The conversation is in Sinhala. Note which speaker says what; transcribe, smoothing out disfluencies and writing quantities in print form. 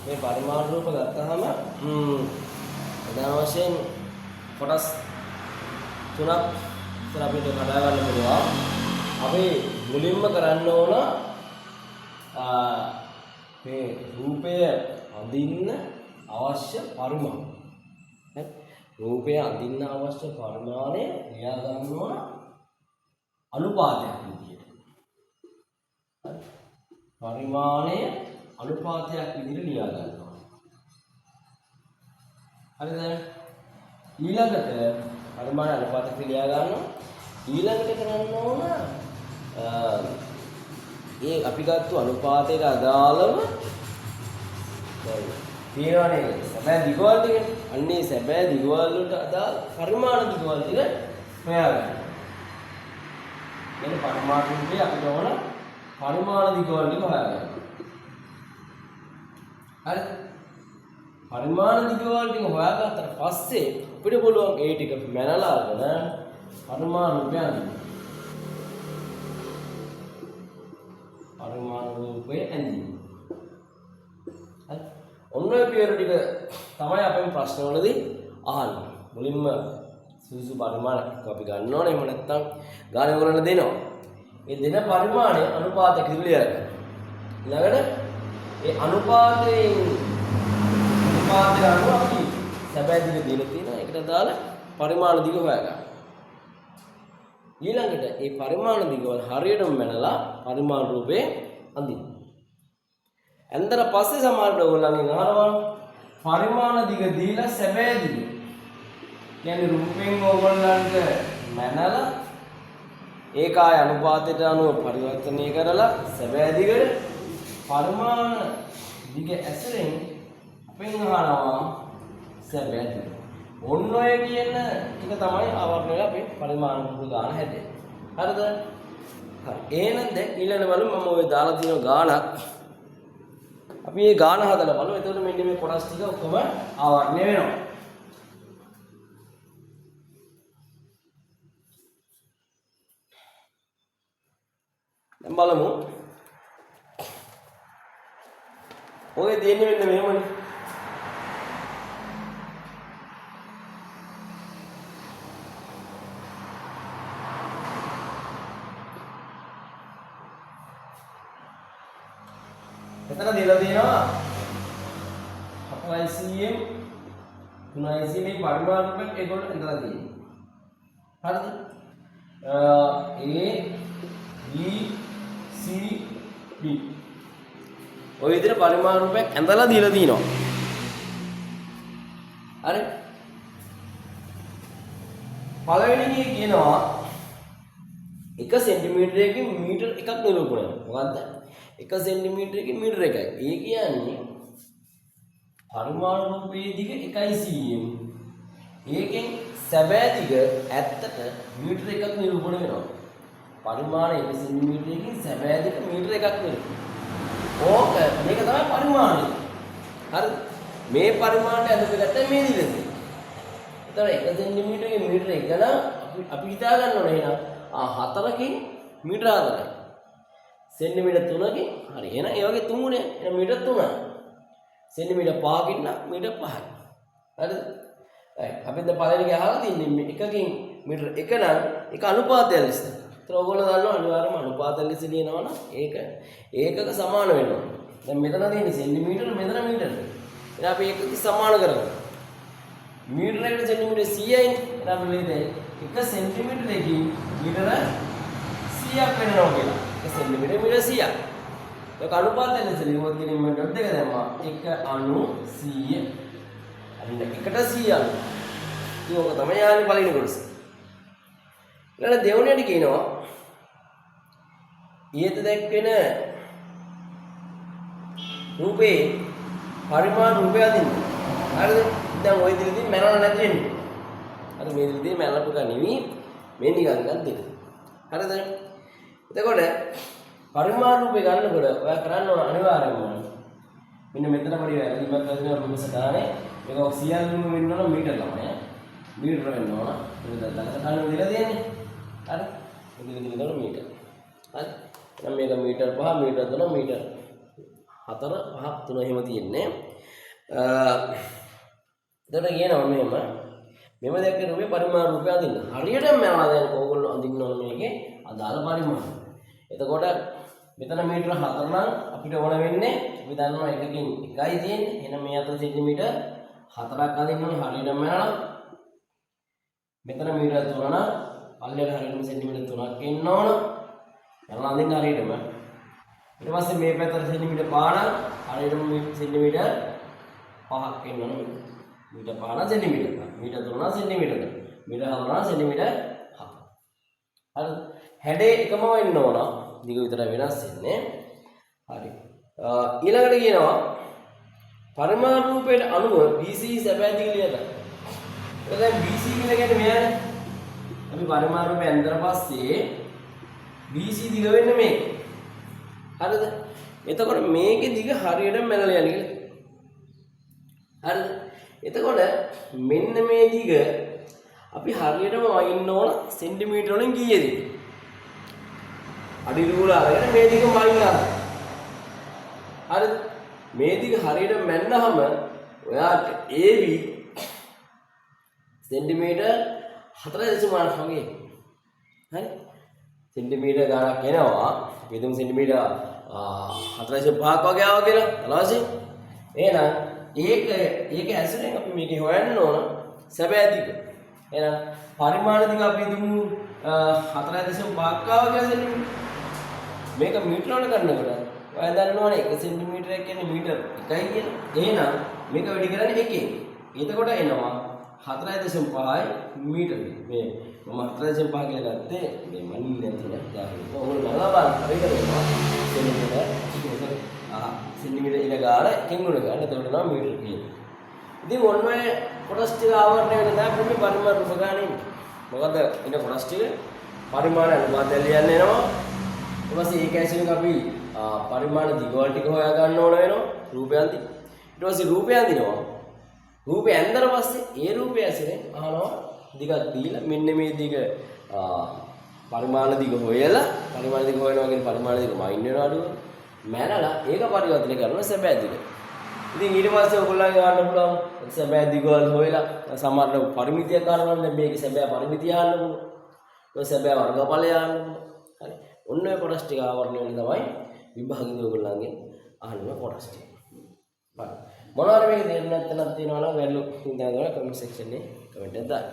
Speaker 1: මේ පරිමාණ රූප ගත්තාම ප්‍රධාන වශයෙන් කොටස් තුනක් ඉතින් අපිට කඩා ගන්න පුළුවන්. අපි මුලින්ම කරන්න ඕන මේ රූපය අඳින්න අවශ්‍ය පරිමාණය. රූපය අඳින්න අවශ්‍ය පරිමාණය ලියා ගන්න ඕන අනුපාතයක් විදියට. පරිමාණය අනුපාතයක් විදියට ලියා ගන්න ඕන. හරිද? ඊළඟට පරිමාණ අනුපාතයක් ලියා ගන්නවා. ඊළඟට කරන්න ඕන ඒ අපි ගත්ත අනුපාතයට අදාළව තියෙනවනේ සැබෑ දිගවල ටික. අන්නේ සැබෑ දිගවල වලට අදාළ පරිමාණ දිගවල ටික හොයාගන්න. මෙන්න පරිමාණ රූපේ අපිට ඕන පරිමාණ දිගවල ටික හොයාගන්න. හරි? පරිමාණ දිගවල ටික හොයාගත්තට පස්සේ අපිට පුළුවන් ඒ ටික මැනලා අරගෙන පරිමාණ රූපය අඳින්න. පරිමාණ රූපය අඳින්න. හරි? ඔන්න ඔය පියවර ටික තමයි අපේ ප්‍රශ්නවලදී අහන්නේ. මුලින්ම සුසු පරිමාණයක් අපි ගන්න ඕනේ. එහෙම නැත්නම් ගාන වලට දෙනවා. ඒ දෙන පරිමාණය අනුපාතයක් ඉදිරිය ගන්න. ඊළඟට ඒ අනුපාතයෙන් අනුපාතය අනුව අපි සැබෑ දිග දීලා තියෙනවා. ඒකට දාලා පරිමාණ දිග හොයාගන්න. ඊළඟට ඒ පරිමාණ දිගවල හරියටම මැනලා පරිමාණ රූපේ අඳින්න. ඇන්දර පස්සේ සමහරවිට ඕගොල්ලන්ගෙන් අහනවා පරිමාණ දිග දීලා සැබෑ දිග. කියන්නේ රූපෙන් ඕගොල්ලන්ට මැනලා ඒකාය අනුපාතයට අනුව පරිවර්තනය කරලා සැබෑ දිගට පරිමාණ දිග ඇසුරෙන් අපෙන් අහනවා සැබෑ දිග. ඔන්න ඔය කියන ටික තමයි ආවරණය වෙලා අපේ පරිමාණ රූප ගාන හැදෙන්නේ. හරිද? හරි. එහෙනම් දැන් ඊළඟ බලමු මම ඔය දාලා තියෙන ගානක්. අපි මේ ගාන හදලා බලමු. එතකොට මෙන්න මේ කොටස් ටික ඔක්කොම ආවරණය වෙනවා. දැන් බලමු. ඔය දෙන්නේ මෙන්න මෙහෙමනේ. එතන දීලා තියෙනවා 4ICM 3ICM මේ පරිමාණ රූපයක් ඒගොල්ලෝ එතන තියෙනවා. හරිද? A B C D ඔය විදිහට පරිමාණ රූපයක් ඇඳලා දීලා තියෙනවා. හරි? පළවෙනි එකේ කියනවා 1 සෙන්ටිමීටරයකින් මීටර් එකක් නිරූපණය. මොකද්ද? 1 සෙන්ටිමීටරයකින් මීටර 1යි. ඒ කියන්නේ පරිමාණ රූපයේ දිග 1 cm. ඒකෙන් සැබෑ දිග ඇත්තට මීටර 1ක් නිරූපණය වෙනවා. පරිමාණ 1 සෙන්ටිමීටරයකින් සැබෑ දිග මීටර 1ක් නිරූපණය. ඕක මේක තමයි පරිමාණය. හරිද? මේ පරිමාණය අඳුරගත්තා මේ දිගට. එතකොට 1 සෙන්ටිමීටරකින් මීටර 1 නම් අපි හිතා ගන්න ඕනේ එහෙනම් 4කින් මීටර 4යි. සෙන්ටිමීටර් 3කින් හරි එහෙනම් ඒ වගේ 3 නේ. එහෙනම් මීටර් 3යි. සෙන්ටිමීටර් 5කින් නම් මීටර් 5යි. හරිද? අපි දැන් පළවෙනි එක අහලා තින්නේ එකකින් මීටර් 1 නම් ඒක අනුපාතය ලෙස. ඒතර ඔයගොල්ලෝ දන්නවා අනිවාර්යයෙන්ම අනුපාතය ලෙස ලියනවා නම් ඒක ඒකක සමාන වෙනවා. දැන් මෙතන තියෙන්නේ සෙන්ටිමීටර මෙතන මීටර. එහෙනම් අපි ඒකක සමාන කරගමු. මීටර එකට සෙන්ටිමීටර 100යි නේ. එහෙනම් අපි ලියන්නේ 1 සෙන්ටිමීටරකින් මීටර 100ක් වෙනවා කියලා. 1 සෙන්ටිමීටර මීටර 100ක්. ඒක අනුපාතය ලෙස ලියුවොත් කියන්නේ මම ඩොට් එක දැම්මා 1 අණු 100. අන්න 1ට 100 අණු. ඒක තමයි ආන්නේ පළවෙනි කොටස. ඊළඟ දෙවෙනියට කියනවා ඊට දැක්වෙන රූපේ පරිමාණ රූපය අදින්න. හරිද? දැන් ওই දිලදී මැනලා නැති වෙන්නේ. අර මේ දිලදී මැනලපු එක නෙවෙයි මේ නිකන් ගන්න දෙක. හරිද? එතකොට පරිමාණ රූපේ ගන්නකොට ඔයා කරන්න ඕන අනිවාර්යයෙන්ම මෙන්න මෙතන පරි වැරදිමක් කරගෙන රූප සටහනේ මේක ඔක්සිජන් වෙන්න ඕන මීටර ළමයි. මීටර වෙන්න ඕන. ඒක දැන් සටහන දෙලා දෙන්නේ. හරි? මේක දිනන මීටර. හරි? දැන් මේක මීටර 5 මීටර 3 මීටර 4 5 3 එහෙම තියෙන්නේ. එතකොට කියනවා මෙම දැක්ක රූපේ පරිමාණ රූපය අඳින්න. හරියටම යනවා දැන් ඕගොල්ලෝ අඳින්න ඕන මේකේ අදාළ පරිමාණ. එතකොට මෙතන මීටර 4 නම් අපිට ඕන වෙන්නේ අපි දන්නවා එකකින් 1යි තියෙන්නේ. එහෙනම් මේ අතර සෙන්ටිමීටර් 4ක් අඳින්න ඕනේ හරියටම යනවා. මෙතන මීටර 3 නම් පල්ලෙයට හරියටම සෙන්ටිමීටර් 3ක් එන්න ඕන. යනවා අඳින්න හරියටම. ඊට පස්සේ මේ පැත්තට සෙන්ටිමීටර් 5 නම් හරියටම සෙන්ටිමීටර් 5ක් එන්න ඕන. මීටර 5 නම් සෙන්ටිමීටර් 5. මීටර 3 නම් සෙන්ටිමීටර් 3. මීටර 4 නම් සෙන්ටිමීටර් 7. හරිද? හැඩේ එකම වෙන්න ඕන. දිග විතරයි වෙනස් වෙන්නේ. හරි. ඊළඟට කියනවා පරිමාණ රූපයට අනුව BC සැබෑ දිග ලියන්න. ඒක දැන් BC කියලා කියන්නේ මෙයානේ. අපි පරිමාණ රූපය ඇඳලා පස්සේ BC දිග වෙන්නේ මේක. හරිද? එතකොට මේකේ දිග හරියටම මැනලා යන්නේ කියලා. හරිද? එතකොට මෙන්න මේ දිග අපි හරියටම වයින්න ඕන සෙන්ටිමීටර වලින් කීයද? අඩි රූල අරගෙන මේ දිග වයින්නවා. හරිද? මේ දිග හරියට මැන්නහම ඔයාට AB සෙන්ටිමීටර 4.5 වගේ. හරි? සෙන්ටිමීටර ගණක් එනවා. අපි හිතමු සෙන්ටිමීටර 4.5ක් වගේ ආවා කියලා. තලවසේ. එහෙනම් ඒක ඇසුරෙන් අපි මේකේ හොයන්න ඕන සැබෑ දිග. එහෙනම් පරිමාණ දිග අපි හිතමු 4.5ක් ආවා කියලා සෙන්ටිමීටර. මේක මීටර වල කරනකොට ඔයා දන්නවනේ 1 සෙන්ටිමීටරයක් කියන්නේ මීටර 1යි කියලා. එහෙනම් මේක වැඩි කරන්නේ 1කින්. එතකොට එනවා 4.5යි මීටර. මේ මම 4.5 කියලා ගත්තේ මේ මනින්නේ නැතුව දාන්න. ඕගොල්ලෝ බලලා බලන්න. හරියට වෙනවා. සෙන්ටිමීටර ඉල ගාන එකෙන් උඩ ගන්න. එතකොට එනවා මීටර කියන්නේ. ඉතින් ඔන්නේ කොටස් ටික ආවරණය වෙන දා අපි පරිමාණ රූප ගන්න. මොකද ඉන්න කොටස් ටික පරිමාණ අනුපාතය ලියන්න එනවා. ඊට පස්සේ ඒක ඇසුරින් අපි පරිමාණ දිගවල ටික හොයා ගන්න ඕන වෙනවා රූපය අඳින්න. ඊට පස්සේ රූපය අඳිනවා. රූපය ඇඳලා පස්සේ ඒ රූපය ඇසුරෙන් අහනවා දිගක් දීලා මෙන්න මේ දිග පරිමාණ දිග හොයලා පරිමාණ දිග හොයනවා කියන්නේ පරිමාණ දිග මයින් වෙනවා අඩුව. මැනලා ඒක පරිවර්තනය කරනවා සැබෑ දිග. ඉතින් ඊට පස්සේ ඔයගොල්ලන්ගේ ගන්න පුළුවන් සැබෑ දිගවල හොයලා සමහර පරිමිතිය ගන්නවා නම් මේකේ සැබෑ පරිමිතිය අහන්න පුළුවන්. ඔය සැබෑ වර්ගඵලය අහන්න පුළුවන්. හරි. ඔන්න ඔය කොටස් ටික ආවරණය වෙන තමයි විභාගික ඔයගොල්ලන්ගේ අහන්න කොටස් ටික. හරි. මොනවාරි මේක තේරුම් නැත්නම් තියෙනවා නම් වැල්ලු හින්දා කමෙන්ට් සෙක්ෂන් එකේ කමෙන්ට් එකක් දාන්න.